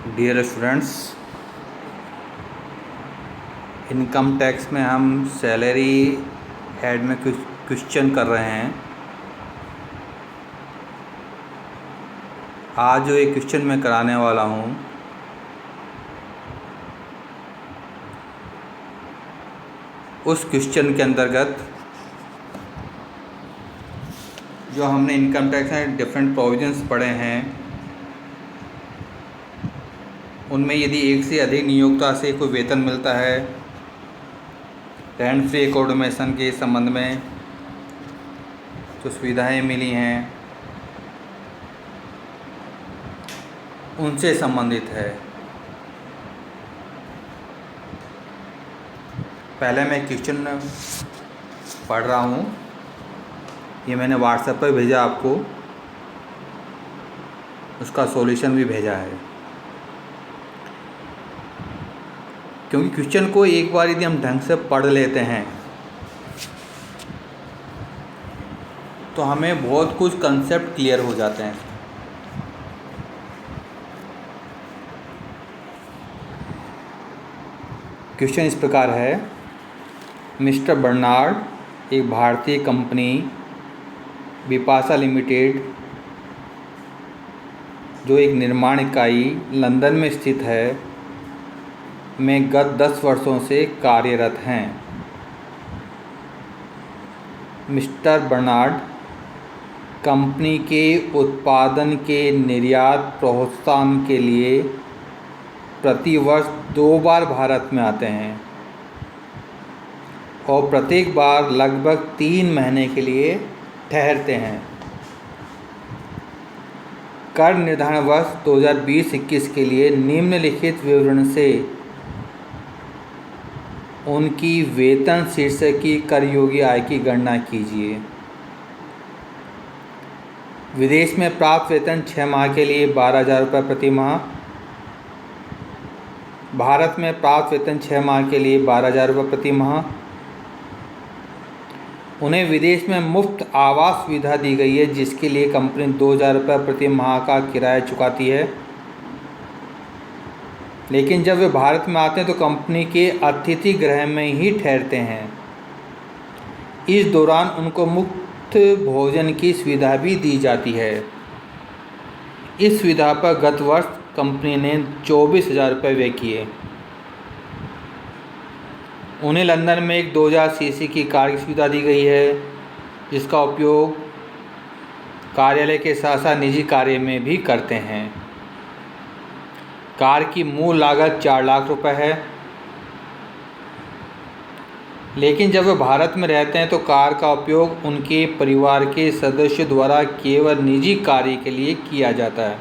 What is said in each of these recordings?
Dear students, income tax में हम salary head में कुछ क्वेश्चन कर रहे हैं। आज जो एक क्वेश्चन मैं कराने वाला हूँ उस क्वेश्चन के अंतर्गत जो हमने इनकम टैक्स में डिफरेंट प्रोविजंस पढ़े हैं उनमें यदि एक से अधिक नियोक्ता से कोई वेतन मिलता है, रेंट फ्री एकोमोडेशन के संबंध में जो सुविधाएं मिली हैं उनसे संबंधित है। पहले मैं क्वेश्चन पढ़ रहा हूँ, ये मैंने व्हाट्सएप पर भेजा आपको, उसका सॉल्यूशन भी भेजा है। क्योंकि क्वेश्चन को एक बार यदि हम ढंग से पढ़ लेते हैं तो हमें बहुत कुछ कंसेप्ट क्लियर हो जाते हैं। क्वेश्चन इस प्रकार है, मिस्टर बर्नार्ड एक भारतीय कंपनी बिपाशा लिमिटेड जो एक निर्माण इकाई लंदन में स्थित है में गत 10 वर्षों से कार्यरत हैं। मिस्टर बर्नार्ड कंपनी के उत्पादन के निर्यात प्रोत्साहन के लिए प्रतिवर्ष 2 बार भारत में आते हैं और प्रत्येक बार लगभग 3 महीने के लिए ठहरते हैं। कर निर्धारण वर्ष 2020-21 के लिए निम्नलिखित विवरण से उनकी वेतन शीर्षक की कर योग्य आय की गणना कीजिए। विदेश में प्राप्त वेतन 6 माह के लिए 12,000 रुपये प्रति माह। भारत में प्राप्त वेतन 6 माह के लिए 12,000 रुपये प्रति माह। उन्हें विदेश में मुफ्त आवास सुविधा दी गई है जिसके लिए कंपनी 2,000 रुपये प्रति माह का किराया चुकाती है। लेकिन जब वे भारत में आते हैं तो कंपनी के अतिथि गृह में ही ठहरते हैं। इस दौरान उनको मुफ्त भोजन की सुविधा भी दी जाती है। इस सुविधा पर गत वर्ष कंपनी ने 24,000 रुपये व्यय किए। उन्हें लंदन में एक 2000 सीसी की कार की सुविधा दी गई है जिसका उपयोग कार्यालय के साथ साथ निजी कार्य में भी करते हैं। कार की मूल लागत 4 लाख रुपए है, लेकिन जब वे भारत में रहते हैं तो कार का उपयोग उनके परिवार के सदस्यों द्वारा केवल निजी कार्य के लिए किया जाता है।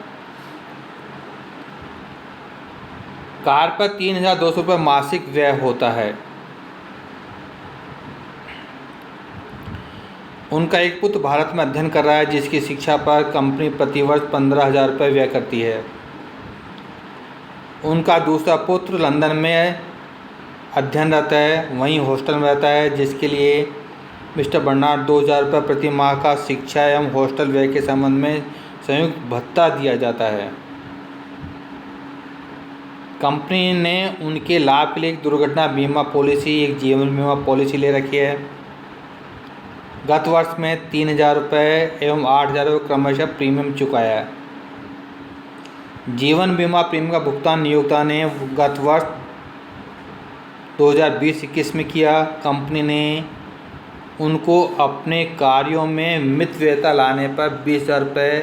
कार पर 3,200 रुपये मासिक व्यय होता है। उनका एक पुत्र भारत में अध्ययन कर रहा है जिसकी शिक्षा पर कंपनी प्रतिवर्ष 15,000 रुपये व्यय करती है। उनका दूसरा पुत्र लंदन में अध्ययनरत है, वहीं हॉस्टल में रहता है जिसके लिए मिस्टर बर्नार्ड 2,000 रुपये प्रति माह का शिक्षा एवं हॉस्टल व्यय के संबंध में संयुक्त भत्ता दिया जाता है। कंपनी ने उनके लाभ के लिए एक दुर्घटना बीमा पॉलिसी, एक जीवन बीमा पॉलिसी ले रखी है। गत वर्ष में 3,000 रुपये एवं 8,000 रुपये क्रमशः प्रीमियम चुकाया है। जीवन बीमा प्रीमियम का भुगतान नियोक्ता ने गत वर्ष 2020-21 में किया। कंपनी ने उनको अपने कार्यों में मितव्ययिता लाने पर 20,000 रुपये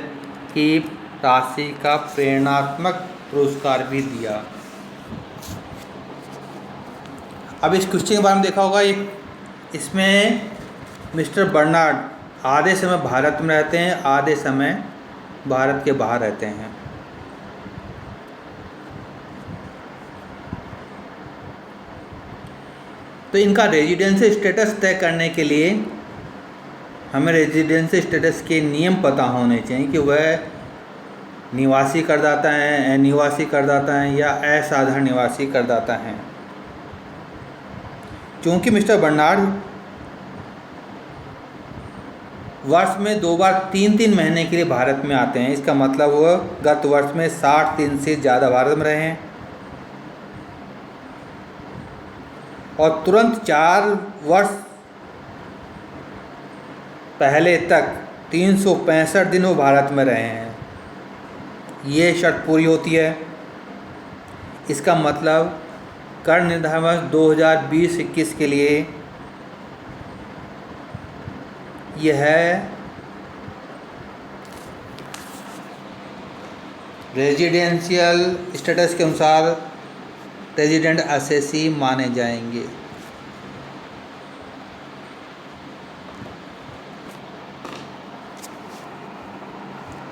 की राशि का प्रेरणात्मक पुरस्कार भी दिया। अब इस क्वेश्चन के बारे में देखा होगा, इसमें मिस्टर बर्नार्ड आधे समय भारत में रहते हैं, आधे समय भारत के बाहर रहते हैं। तो इनका रेजिडेंसी स्टेटस तय करने के लिए हमें रेजिडेंसी स्टेटस के नियम पता होने चाहिए कि वह निवासी करदाता हैं, अनिवासी करदाता हैं या असाधारण निवासी करदाता हैं। चूँकि मिस्टर बर्नार्ड वर्ष में 2 बार 3-3 महीने के लिए भारत में आते हैं। इसका मतलब वो गत वर्ष में 60 दिन से ज़्यादा भारत में रहे हैं और तुरंत 4 वर्ष पहले तक 365 दिन वो भारत में रहे हैं। ये शर्त पूरी होती है। इसका मतलब कर निर्धारण वर्ष 2020-21 के लिए यह रेजिडेंशियल स्टेटस के अनुसार रेजिडेंट असेसी माने जाएंगे।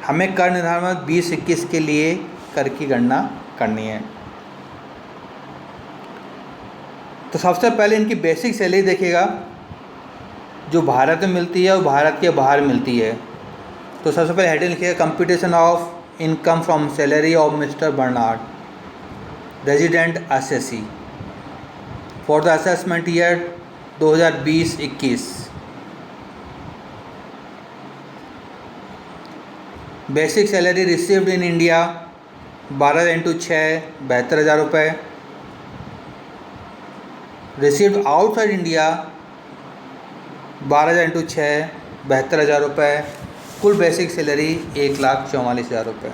हमें कर निर्धारण वर्ष 20-21 के लिए कर की गणना करनी है। तो सबसे पहले इनकी बेसिक सैलरी देखिएगा जो भारत में मिलती है और भारत के बाहर मिलती है। तो सबसे पहले हेडिंग लिखिएगा computation of income from salary of mister Bernard resident assessee for the assessment year 2020-21। Basic salary received in India 12 × 6 72,000 रुपये। रिसीव्ड आउटसाइड इंडिया 12,000 × 6 72,000 रुपये। कुल बेसिक सैलरी 1,44,000 रुपये।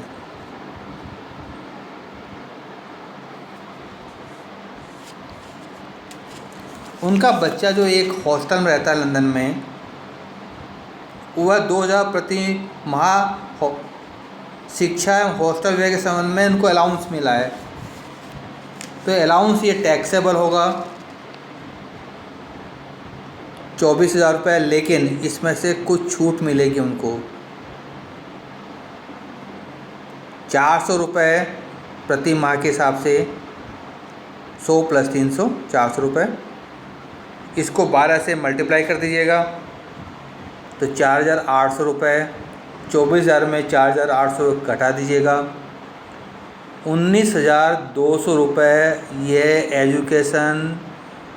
उनका बच्चा जो एक हॉस्टल में रहता है लंदन में, वह 2,000 प्रति माह शिक्षा एवं हॉस्टल व्यय के संबंध में उनको अलाउंस मिला है। तो अलाउंस ये टैक्सेबल होगा 24,000 रुपये, लेकिन इसमें से कुछ छूट मिलेगी उनको। 400 रुपये प्रति माह के हिसाब से 100 + 300 400 रुपये। इसको 12 से मल्टीप्लाई कर दीजिएगा तो 4,800 रुपये। 24,000 में 4,800 घटा दीजिएगा 19,200 रुपये। ये एजुकेशन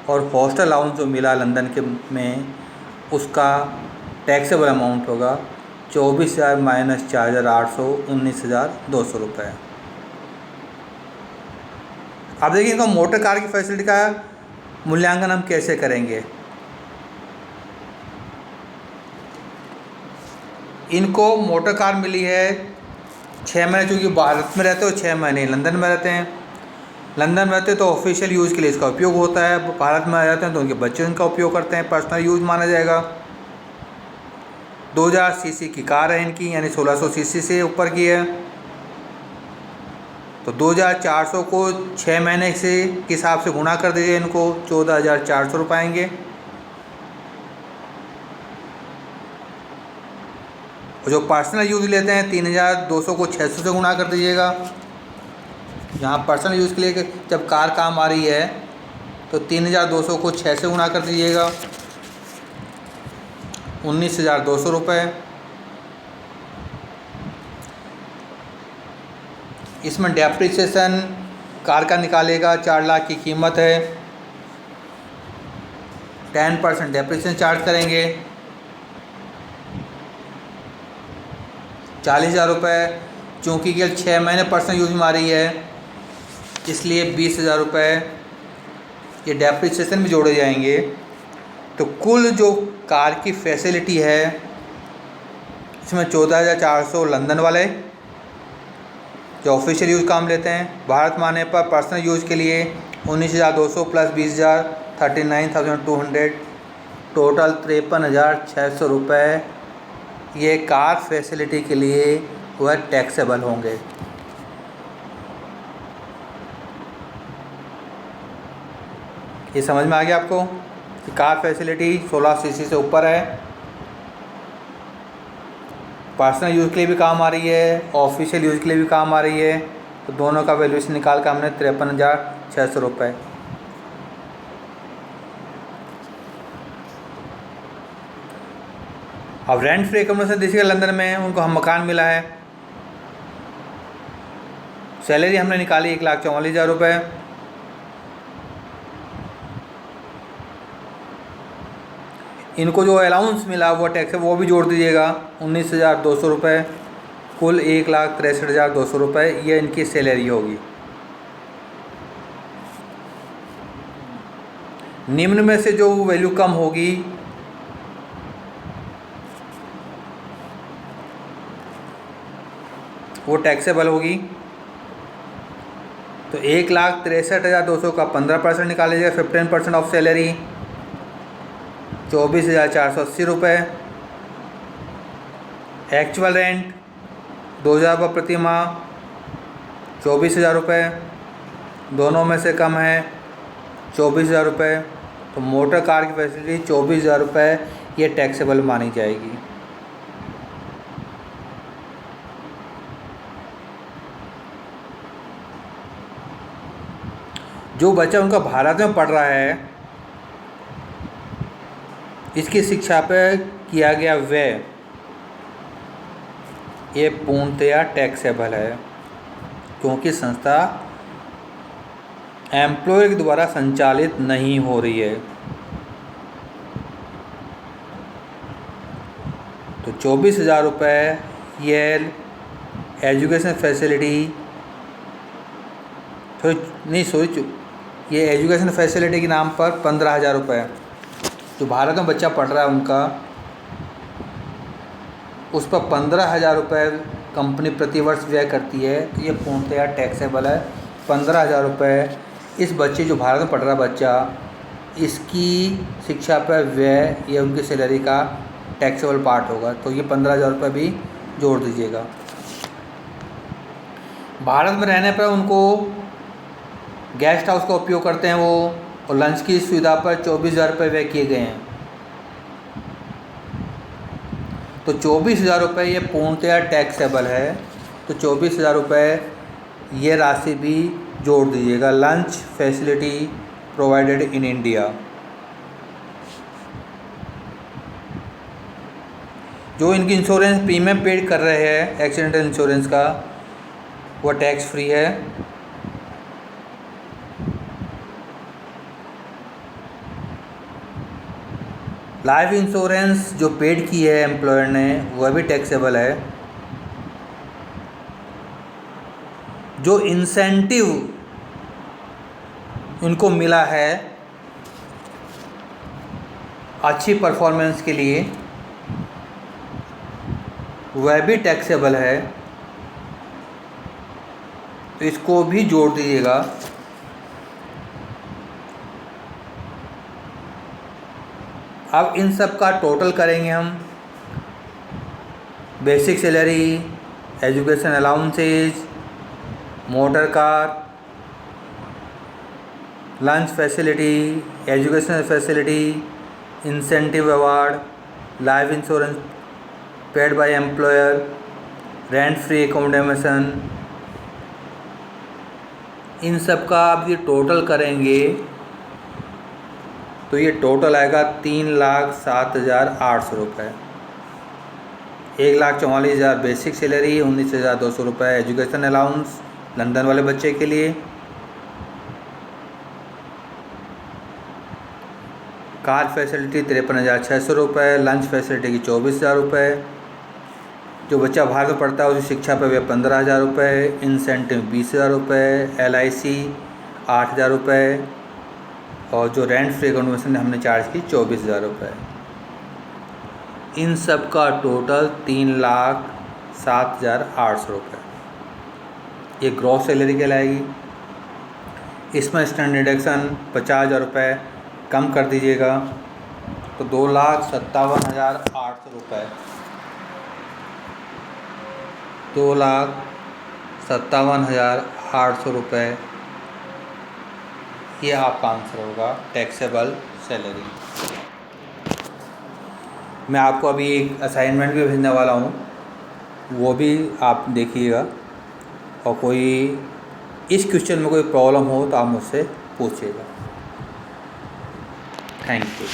और हॉस्टल अलाउंस जो मिला लंदन के में उसका टैक्सेबल अमाउंट होगा। 24,000 - 4,800 19,200 रुपये। अब देखिए इनको मोटर कार की फैसिलिटी का मूल्यांकन हम कैसे करेंगे। इनको मोटर कार मिली है 6 महीने, चूँकि भारत में रहते हो 6 महीने लंदन में रहते हैं। लंदन में रहते तो ऑफिशियल यूज़ के लिए इसका उपयोग होता है। भारत में रहते हैं तो उनके बच्चे इनका उपयोग करते हैं, पर्सनल यूज़ माना जाएगा। 2000 सीसी की कार है इनकी, यानी 1600 सीसी से ऊपर की है। तो 2,400 को 6 महीने से के हिसाब से गुणा कर दीजिए, इनको 14,400 रुपये आएंगे। और जो पर्सनल यूज़ लेते हैं 3,200 को 600 से गुणा कर दीजिएगा। यहाँ पर्सनल यूज़ के लिए जब कार काम आ रही है तो 3,200 को 6 से गुणा कर दीजिएगा 19,200 रुपये। इसमें डेप्रिसिएशन कार का निकालेगा 4 लाख की कीमत है, 10% डेप्रिसिएशन चार्ज करेंगे 40,000 रुपये। चूँकि केवल 6 महीने पर्सनल यूज में आ रही है इसलिए 20,000 रुपये ये डेप्रिसिएशन में जोड़े जाएंगे। तो कुल जो कार की फैसिलिटी है इसमें 14,400 लंदन वाले जो ऑफिशियल यूज़ काम लेते हैं, भारत में आने पर पर्सनल यूज़ के लिए 19,200 + 20,000 39,200, टोटल 53,600 रुपये ये कार फैसिलिटी के लिए वह टैक्सेबल होंगे। ये समझ में आ गया आपको कि कार फैसिलिटी 16 सीसी से ऊपर है, पर्सनल यूज़ के लिए भी काम आ रही है, ऑफिशियल यूज़ के लिए भी काम आ रही है। तो दोनों का वैल्यूएशन निकाल कर हमने 53,600 रुपये। अब रेंट फ्री एकोमोडेशन देखिएगा लंदन में उनको हम मकान मिला है। सैलरी हमने निकाली 1,44,000 रुपये। इनको जो अलाउंस मिला वो टैक्स है वो भी जोड़ दीजिएगा, 19,200 रुपये, कुल 1,63,200 रुपये ये इनकी सैलरी होगी। निम्न में से जो वैल्यू कम होगी वो टैक्सेबल होगी। तो 1,63,200 का 15% निकाल लीजिएगा, 15% ऑफ सैलरी 24,480 रुपये। एक्चुअल रेंट 2,000 रुपये प्रति माह, 24,000 रुपये, दोनों में से कम है 24,000 रुपये। तो मोटर कार की फैसिलिटी 24,000 रुपये ये टैक्सेबल मानी जाएगी। जो बच्चा उनका भारत में पढ़ रहा है इसकी शिक्षा पर किया गया व्यय ये पूर्णतया टैक्सेबल है, क्योंकि संस्था एम्प्लॉयर के द्वारा संचालित नहीं हो रही है। तो 24,000 रुपये ये एजुकेशन फैसिलिटी ये एजुकेशन फैसिलिटी के नाम पर 15,000 रुपये जो भारत में बच्चा पढ़ रहा है उनका, उस पर 15,000 रुपये कंपनी प्रतिवर्ष व्यय करती है। तो ये पूर्णतया टैक्सेबल है। 15,000 रुपये इस बच्चे जो भारत में पढ़ रहा बच्चा इसकी शिक्षा पर व्यय या उनकी सैलरी का टैक्सेबल पार्ट होगा। तो ये 15,000 रुपये भी जोड़ दीजिएगा। भारत में रहने पर उनको गेस्ट हाउस का उपयोग करते हैं वो, और लंच की सुविधा पर 24,000 रुपये व्यय किए गए हैं। तो 24,000 रुपये ये पूर्णतया टैक्सेबल है। तो 24,000 रुपये ये राशि भी जोड़ दीजिएगा। Lunch facility provided in India, जो इनकी इंश्योरेंस प्रीमियम पेड कर रहे हैं एक्सीडेंटल इंश्योरेंस का वो टैक्स फ्री है। लाइफ इंश्योरेंस जो पेड की है एम्प्लॉयर ने वह भी टैक्सेबल है। जो इंसेंटिव उनको मिला है अच्छी परफॉर्मेंस के लिए वह भी टैक्सेबल है। तो इसको भी जोड़ दीजिएगा। अब इन सब का टोटल करेंगे हम। Basic salary, education allowances, motor car, lunch facility, educational facility, incentive award, life insurance paid by employer, rent free accommodation, इन सब का आप ये टोटल करेंगे तो ये टोटल आएगा 3,07,800 रुपये। 1,44,000 बेसिक सैलरी, 19,200 रुपये एजुकेशन अलाउंस लंदन वाले बच्चे के लिए, कार फैसिलिटी 53,600 रुपये, लंच फैसिलिटी की 24,000 रुपये। जो बच्चा बाहर में पढ़ता है उसकी शिक्षा पर वे 15,000 रुपये, इंसेंटिव 20,000 रुपये, LIC 8,000 रुपये, और जो रेंट फ्री एकोमोडेशन हमने चार्ज की 24,000 रुपये। इन सब का टोटल 3,07,800 रुपये ये ग्रॉस सैलरी कहलाएगी। इसमें स्टैंडर्ड डिडक्शन 50,000 रुपये कम कर दीजिएगा तो 2,57,800 रुपये, 2,57,800 रुपये ये आपका आंसर होगा टैक्सेबल सैलरी। मैं आपको अभी एक असाइनमेंट भी भेजने वाला हूँ, वो भी आप देखिएगा, और कोई इस क्वेश्चन में कोई प्रॉब्लम हो तो आप मुझसे पूछिएगा। Thank you.